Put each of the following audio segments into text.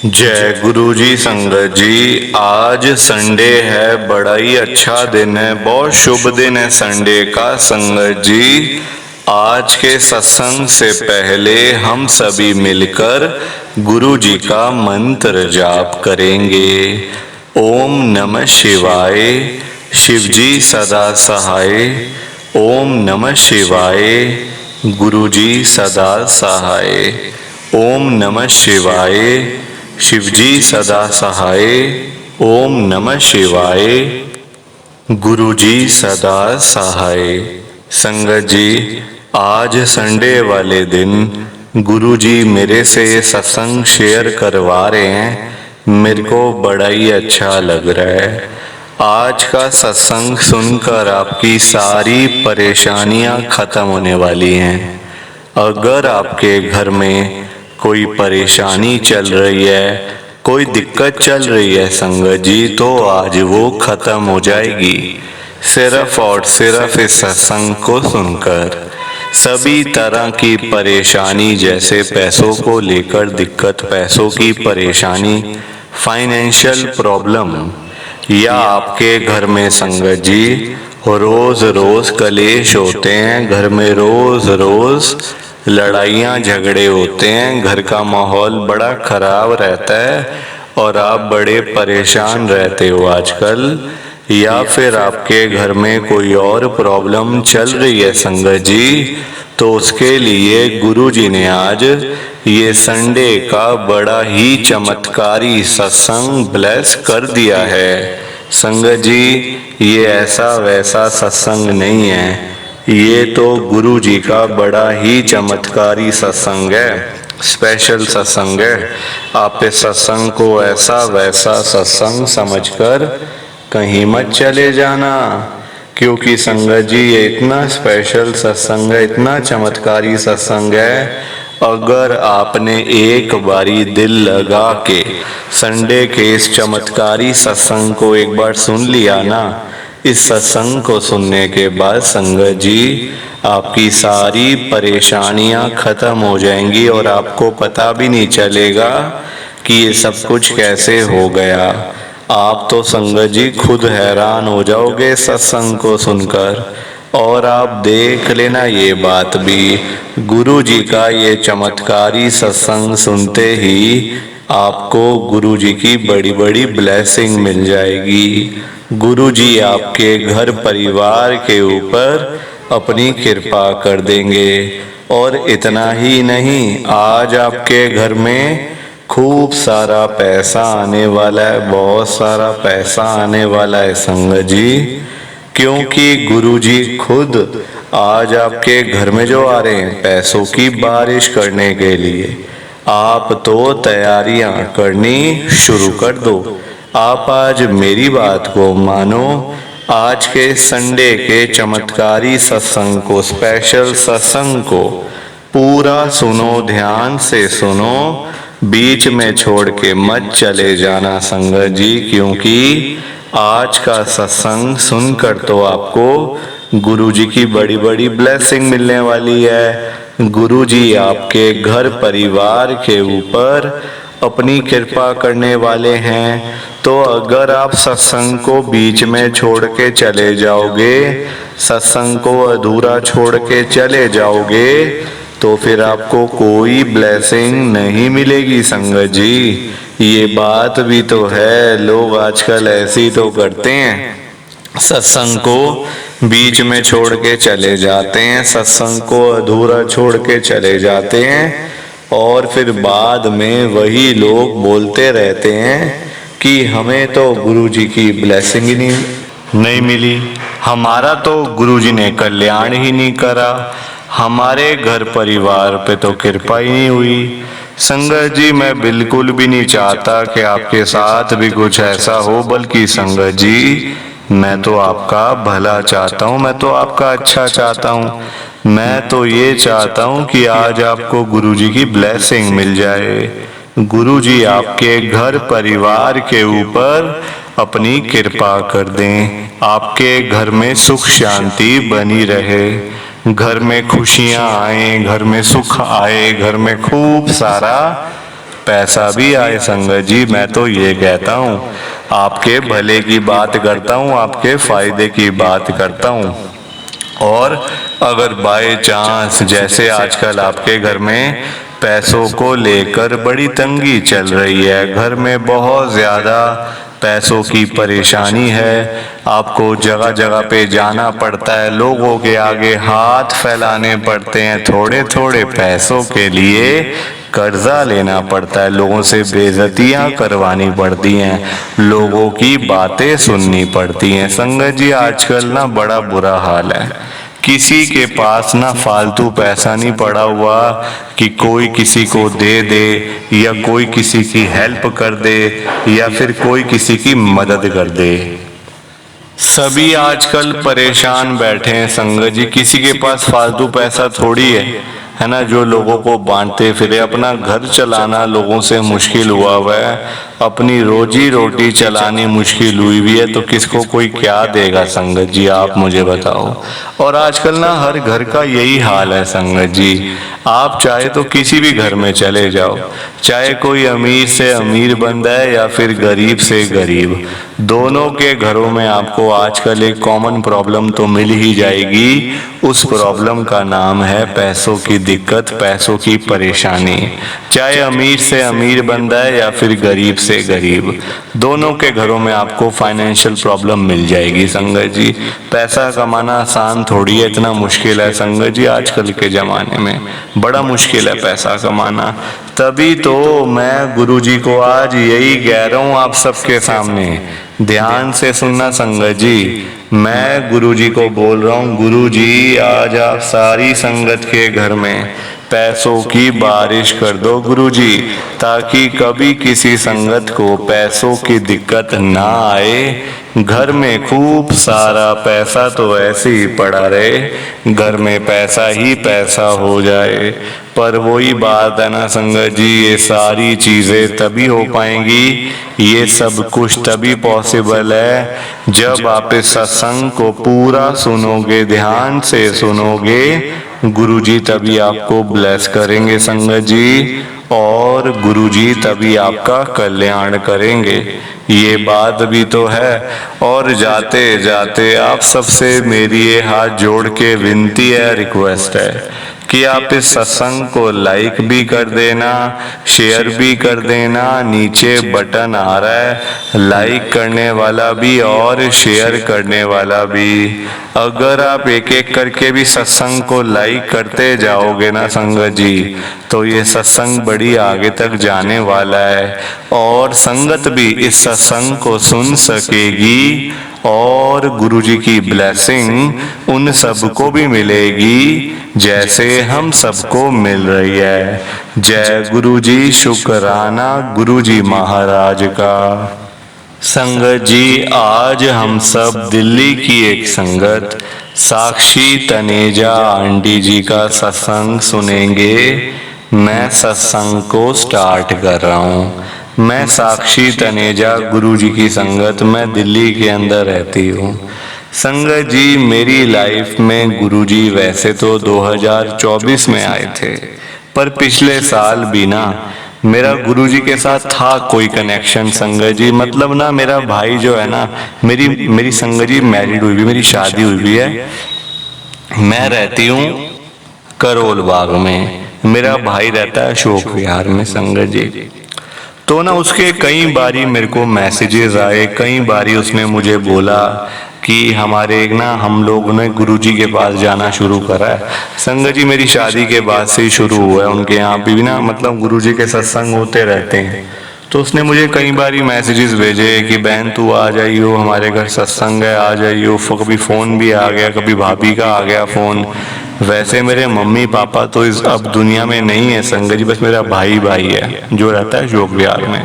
जय गुरु जी। संगत जी, आज संडे है, बड़ा ही अच्छा दिन है, बहुत शुभ दिन है संडे का। संगत जी, आज के सत्संग से पहले हम सभी मिलकर गुरु जी का मंत्र जाप करेंगे। ओम नमः शिवाय, शिव जी सदा सहाय। ओम नमः शिवाय, गुरु जी सदा सहाय। ओम नमः शिवाय, शिव जी सदा सहाय। ओम नमः शिवाय, गुरु जी सदा सहाय। संगत जी, आज संडे वाले दिन गुरु जी मेरे से ये सत्संग शेयर करवा रहे हैं। मेरे को बड़ा ही अच्छा लग रहा है। आज का सत्संग सुनकर आपकी सारी परेशानियां खत्म होने वाली हैं। अगर आपके घर में कोई परेशानी चल रही है, कोई दिक्कत चल रही है संगत जी, तो आज वो खत्म हो जाएगी सिर्फ और सिर्फ इस सत्संग को सुनकर। सभी तरह की परेशानी, जैसे पैसों को लेकर दिक्कत, पैसों की परेशानी, फाइनेंशियल प्रॉब्लम, या आपके घर में संगत जी रोज रोज कलेश होते हैं, घर में रोज रोज लड़ाइयाँ झगड़े होते हैं, घर का माहौल बड़ा खराब रहता है और आप बड़े परेशान रहते हो आजकल, या फिर आपके घर में कोई और प्रॉब्लम चल रही है संगत जी, तो उसके लिए गुरु जी ने आज ये संडे का बड़ा ही चमत्कारी सत्संग ब्लेस कर दिया है। संगत जी, ये ऐसा वैसा सत्संग नहीं है, ये तो गुरु जी का बड़ा ही चमत्कारी सत्संग है, स्पेशल सत्संग है। आप इस सत्संग को ऐसा वैसा सत्संग समझकर कहीं मत चले जाना, क्योंकि संगत जी ये इतना स्पेशल सत्संग है, इतना चमत्कारी सत्संग है। अगर आपने एक बारी दिल लगा के संडे के इस चमत्कारी सत्संग को एक बार सुन लिया ना, इस सत्संग को सुनने के बाद संगत जी आपकी सारी परेशानियां खत्म हो जाएंगी और आपको पता भी नहीं चलेगा कि ये सब कुछ कैसे हो गया। आप तो संगत जी खुद हैरान हो जाओगे सत्संग को सुनकर। और आप देख लेना ये बात भी, गुरु जी का ये चमत्कारी सत्संग सुनते ही आपको गुरु जी की बड़ी बड़ी ब्लेसिंग मिल जाएगी। गुरु जी आपके घर परिवार के ऊपर अपनी कृपा कर देंगे। और इतना ही नहीं, आज आपके घर में खूब सारा पैसा आने वाला है, बहुत सारा पैसा आने वाला है संगत जी, क्योंकि गुरु जी खुद आज आपके घर में जो आ रहे हैं पैसों की बारिश करने के लिए। आप तो तैयारियां करनी शुरू कर दो। आप आज मेरी बात को मानो, आज के संडे के चमत्कारी सत्संग को, स्पेशल सत्संग को पूरा सुनो, ध्यान से सुनो, बीच में छोड़ के मत चले जाना संगत जी, क्योंकि आज का सत्संग सुनकर तो आपको गुरु जी की बड़ी बड़ी ब्लेसिंग मिलने वाली है। गुरु जी आपके घर परिवार के ऊपर अपनी कृपा करने वाले हैं। तो अगर आप सत्संग को बीच में छोड़ के चले जाओगे, सत्संग को अधूरा छोड़ के चले जाओगे, तो फिर आपको कोई ब्लेसिंग नहीं मिलेगी संगत जी। ये बात भी तो है, लोग आजकल ऐसे ही तो करते हैं, सत्संग को बीच में छोड़ के चले जाते हैं, सत्संग को अधूरा छोड़ के चले जाते हैं, और फिर बाद में वही लोग बोलते रहते हैं कि हमें तो गुरु जी की ब्लेसिंग ही नहीं मिली, हमारा तो गुरु जी ने कल्याण ही नहीं करा, हमारे घर परिवार पे तो कृपा ही नहीं हुई। संगत जी, मैं बिल्कुल भी नहीं चाहता कि आपके साथ भी कुछ ऐसा हो, बल्कि संगत जी मैं तो आपका भला चाहता हूँ, मैं तो आपका अच्छा चाहता हूँ। मैं तो ये चाहता हूँ कि आज आपको गुरु जी की ब्लेसिंग मिल जाए, गुरु जी आपके घर परिवार के ऊपर अपनी कृपा कर दें, आपके घर में सुख शांति बनी रहे, घर में खुशियां आए, घर में सुख आए, घर में खूब सारा पैसा भी आए संगत जी। मैं तो ये कहता हूँ, आपके भले की बात करता हूँ, आपके फायदे की बात करता हूँ। और अगर बाय चांस जैसे आजकल आपके घर में पैसों को लेकर बड़ी तंगी चल रही है, घर में बहुत ज़्यादा पैसों की परेशानी है, आपको जगह जगह पे जाना पड़ता है, लोगों के आगे हाथ फैलाने पड़ते हैं, थोड़े थोड़े पैसों के लिए कर्जा लेना पड़ता है, लोगों से बेइज्जतियां करवानी पड़ती हैं, लोगों की बातें सुननी पड़ती हैं। संगत जी आजकल ना बड़ा बुरा हाल है, किसी के पास ना फालतू पैसा नहीं पड़ा हुआ कि कोई किसी को दे दे या कोई किसी की हेल्प कर दे या फिर कोई किसी की मदद कर दे। सभी आजकल परेशान बैठे हैं संगत जी, किसी के पास फालतू पैसा थोड़ी है ना, जो लोगों को बांटते फिरे। अपना घर चलाना लोगों से मुश्किल हुआ है, अपनी रोजी रोटी चलानी मुश्किल हुई है, तो किसको कोई क्या देगा संगत जी, आप मुझे बताओ। और आजकल ना हर घर का यही हाल है संगत जी। आप चाहे तो किसी भी घर में चले जाओ, चाहे कोई अमीर से अमीर बंदा है या फिर गरीब से गरीब, दोनों के घरों में आपको आजकल एक कॉमन प्रॉब्लम तो मिल ही जाएगी। उस प्रॉब्लम का नाम है पैसों की दिक्कत, पैसों की परेशानी। चाहे अमीर से अमीर बंदा है या फिर गरीब से गरीब, दोनों के घरों में आपको फाइनेंशियल प्रॉब्लम मिल जाएगी संगत जी। पैसा कमाना आसान थोड़ी है, इतना मुश्किल है संगत जी, आजकल के ज़माने में बड़ा मुश्किल है पैसा कमाना। तभी तो मैं गुरुजी को आज यही कह रहा हूँ आप सबके सामने, ध्यान से सुनना संगत जी। मैं गुरुजी को बोल रहा हूँ, गुरुजी आज आप सारी संगत के घर में पैसों की बारिश कर दो गुरुजी, ताकि कभी किसी संगत को पैसों की दिक्कत ना आए। घर में खूब सारा पैसा तो ऐसे ही पड़ा रहे, घर में पैसा ही पैसा हो जाए। पर वही बात है ना संगत जी, ये सारी चीज़ें तभी हो पाएंगी, ये सब कुछ तभी पॉसिबल है जब आप इस सत्संग को पूरा सुनोगे, ध्यान से सुनोगे। गुरुजी तभी आपको ब्लेस करेंगे संगत जी, और गुरुजी तभी आपका कल्याण करेंगे। ये बात भी तो है। और जाते जाते आप सबसे मेरी ये हाथ जोड़ के विनती है, रिक्वेस्ट है कि आप इस सत्संग को लाइक भी कर देना, शेयर भी कर देना। नीचे बटन आ रहा है, लाइक करने वाला भी और शेयर करने वाला भी। अगर आप एक एक करके भी सत्संग को लाइक करते जाओगे ना संगत जी, तो ये सत्संग बड़ी आगे तक जाने वाला है, और संगत भी इस सत्संग को सुन सकेगी, और गुरुजी की ब्लेसिंग उन सबको भी मिलेगी जैसे हम सबको मिल रही है। जय गुरुजी, शुक्राना गुरुजी महाराज का। संगत जी आज हम सब दिल्ली की एक संगत साक्षी तनेजा आंटी जी का सत्संग सुनेंगे। मैं सत्संग को स्टार्ट कर रहा हूँ। मैं साक्षी तनेजा गुरुजी की संगत, मैं दिल्ली के अंदर रहती हूँ। संगत जी मेरी लाइफ में गुरुजी वैसे तो 2024 में आए थे, पर पिछले साल भी ना मेरा गुरुजी के साथ था कोई कनेक्शन संगत जी। मतलब ना मेरा भाई जो है ना, मेरी संगत जी मैरिड हुई भी, मेरी शादी हुई भी है। मैं रहती हूँ करोल बाग में, मेरा भाई रहता है अशोक विहार में संगत जी। तो ना उसके कई बारी मेरे को मैसेजेस आए, कई बारी उसने मुझे बोला कि हमारे ना हम लोग ने गुरुजी के पास जाना शुरू करा है। संगत जी मेरी शादी के बाद से ही शुरू हुआ है, उनके यहाँ भी ना मतलब गुरुजी के सत्संग होते रहते हैं। तो उसने मुझे कई बारी मैसेजेस भेजे कि बहन तू आ जाइयो, हमारे घर सत्संग है, आ जाइयो। कभी फ़ोन भी आ गया, कभी भाभी का आ गया फ़ोन। वैसे मेरे मम्मी पापा तो इस अब दुनिया में नहीं है संगत जी, बस मेरा भाई है जो रहता है अशोक विहार में।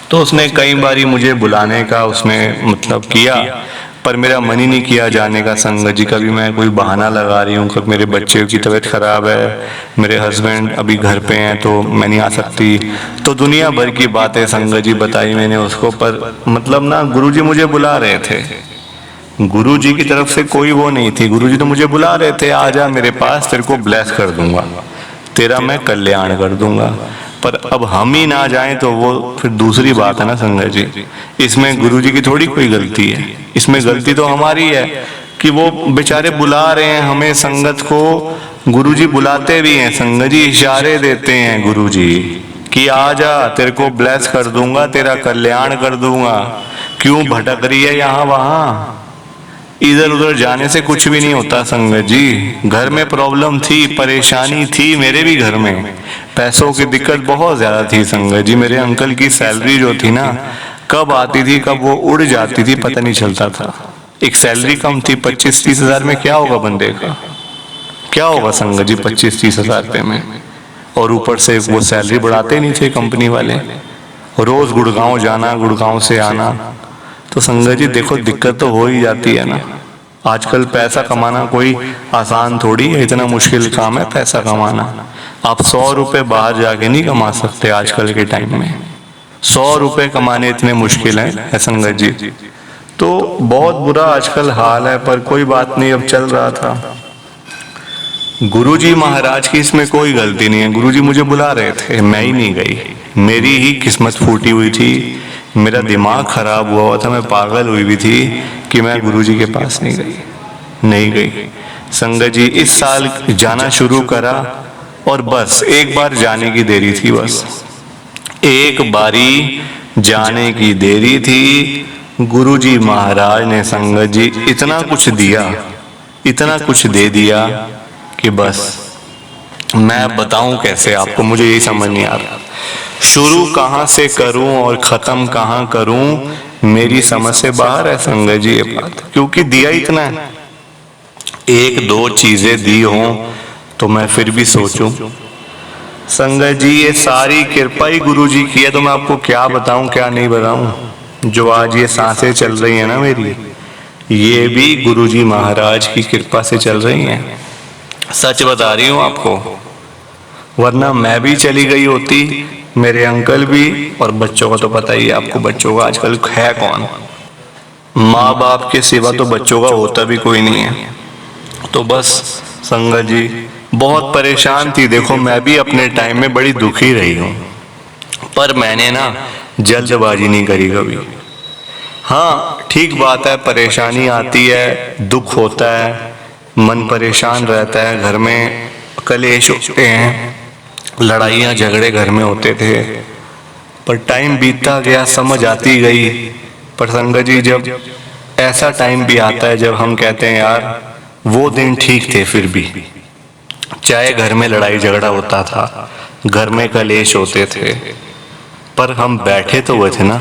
तो उसने कई बारी मुझे बुलाने का उसने मतलब किया, पर मेरा मन ही नहीं किया जाने का संगत जी। कभी मैं कोई बहाना लगा रही हूँ, कभी मेरे बच्चे की तबीयत ख़राब है, मेरे हस्बैंड अभी घर पे हैं तो मैं नहीं आ सकती। तो दुनिया भर की बातें संगत जी बताई मैंने उसको, पर मतलब ना गुरुजी मुझे बुला रहे थे। गुरुजी की तरफ से कोई वो नहीं थी, गुरुजी तो मुझे बुला रहे थे, आ जा मेरे पास, तेरे को ब्लेस कर दूंगा, तेरा मैं कल्याण कर दूंगा। पर अब हम ही ना जाएं तो वो फिर दूसरी बात है ना संगत जी। इसमें गुरुजी की थोड़ी कोई गलती है, इसमें गलती तो हमारी है कि वो बेचारे बुला रहे हैं हमें संगत को। गुरुजी बुलाते भी हैं संगत जी, इशारे देते हैं गुरुजी कि आ जा, तेरे को ब्लेस कर दूंगा, तेरा कल्याण कर दूंगा। क्यों भटक रही है यहाँ वहां? इधर उधर जाने से कुछ भी नहीं होता संगत जी। घर में प्रॉब्लम थी, परेशानी थी, मेरे भी घर में पैसों की दिक्कत बहुत ज्यादा थी संगत जी। मेरे अंकल की सैलरी जो थी ना, कब आती थी कब वो उड़ जाती थी पता नहीं चलता था। एक सैलरी कम थी, 25-30 हजार में क्या होगा बंदे का, क्या होगा संगत जी 25-30 हजार रुपये में। और ऊपर से वो सैलरी बढ़ाते नहीं थे कंपनी वाले, रोज गुड़गांव जाना, गुड़गांव से आना। तो संगत जी देखो दिक्कत तो हो ही जाती है ना। आजकल पैसा कमाना कोई आसान थोड़ी है, इतना मुश्किल काम है पैसा कमाना। आप 100 रुपए बाहर जाके नहीं कमा सकते आजकल के टाइम में। 100 रुपए कमाने इतने मुश्किल है संगत जी। तो बहुत बुरा आजकल हाल है, पर कोई बात नहीं, अब चल रहा था। गुरुजी महाराज की इसमें कोई गलती नहीं है। गुरुजी मुझे बुला रहे थे, मैं ही नहीं गई, मेरी ही किस्मत फूटी हुई थी, मेरा दिमाग खराब हुआ था, मैं पागल हुई भी थी कि मैं गुरुजी के पास नहीं गई। संगत जी इस साल जाना शुरू करा और बस एक बार जाने की देरी थी, बस एक बारी जाने की देरी थी। गुरुजी महाराज ने संगत जी इतना कुछ दिया, इतना कुछ दे दिया कि बस मैं बताऊं कैसे आपको, मुझे यही समझ नहीं आ रहा। शुरू कहां से करूं और खत्म कहां करूं, मेरी समझ से बाहर है संगत जी ये बात। क्योंकि दिया इतना है, एक दो चीजें दी हों तो मैं फिर भी सोचूं। संगत जी ये सारी कृपा ही गुरुजी की है, तो मैं आपको क्या बताऊं क्या नहीं बताऊं। जो आज ये सांसें चल रही है ना मेरी, ये भी गुरुजी महाराज की कृपा से चल रही हैं। सच बता रही हूं आपको, वरना मैं भी चली गई होती, मेरे अंकल भी, और बच्चों का तो पता ही है आपको, बच्चों का आजकल है कौन, माँ बाप के सिवा तो बच्चों का होता भी कोई नहीं है। तो बस संगत जी बहुत परेशान थी। देखो मैं भी अपने टाइम में बड़ी दुखी रही हूँ, पर मैंने ना जल्दबाजी नहीं करी कभी। हाँ ठीक बात है, परेशानी आती है, दुख होता है, मन परेशान रहता है, घर में कलेश होते हैं, लड़ाइयाँ झगड़े घर में होते थे, पर टाइम बीतता गया, समझ आती गई। पर संगत जी जब ऐसा टाइम भी आता है जब हम कहते हैं यार वो दिन ठीक थे, फिर भी चाहे घर में लड़ाई झगड़ा होता था, घर में कलेश होते थे, पर हम बैठे तो हुए थे ना।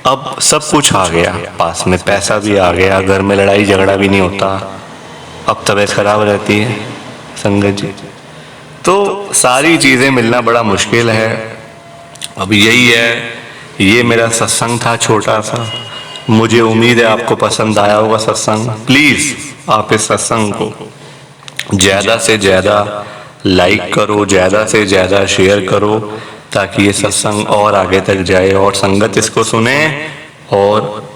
अब सब कुछ आ गया पास में, पैसा भी आ गया, घर में लड़ाई झगड़ा भी नहीं होता, अब तबीयत खराब रहती है संगत जी। तो सारी चीजें मिलना बड़ा मुश्किल है। अब यही है, ये मेरा सत्संग था छोटा सा, मुझे उम्मीद है आपको पसंद आया होगा सत्संग। प्लीज आप इस सत्संग को ज्यादा से ज्यादा लाइक करो, ज्यादा से ज्यादा शेयर करो, ताकि ये सत्संग और आगे तक जाए और संगत इसको सुने और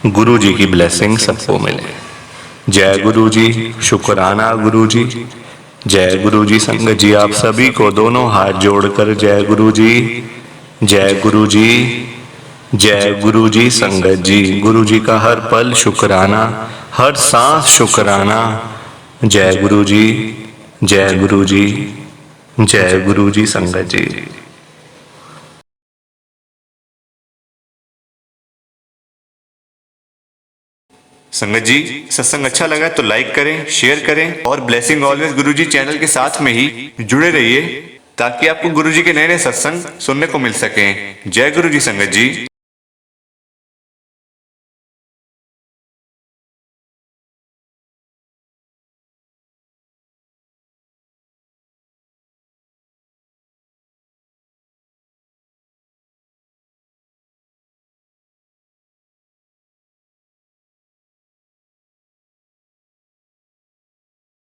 गुरु जी की ब्लेसिंग सबको मिले। जय गुरु जी, शुक्राना गुरु जी, जय गुरु जी। संगत जी आप सभी को दोनों हाथ जोड़कर जय गुरु जी, जय गुरु जी, जय गुरु जी। संगत जी गुरु जी का हर पल शुक्राना, हर सांस शुक्राना। जय गुरु जी, जय गुरु जी, जय गुरु जी। संगत जी संगत जी सत्संग अच्छा लगा तो लाइक करें, शेयर करें और ब्लेसिंग ऑलवेज गुरुजी चैनल के साथ में ही जुड़े रहिए, ताकि आपको गुरुजी के नए नए सत्संग सुनने को मिल सकें। जय गुरु जी संगत जी।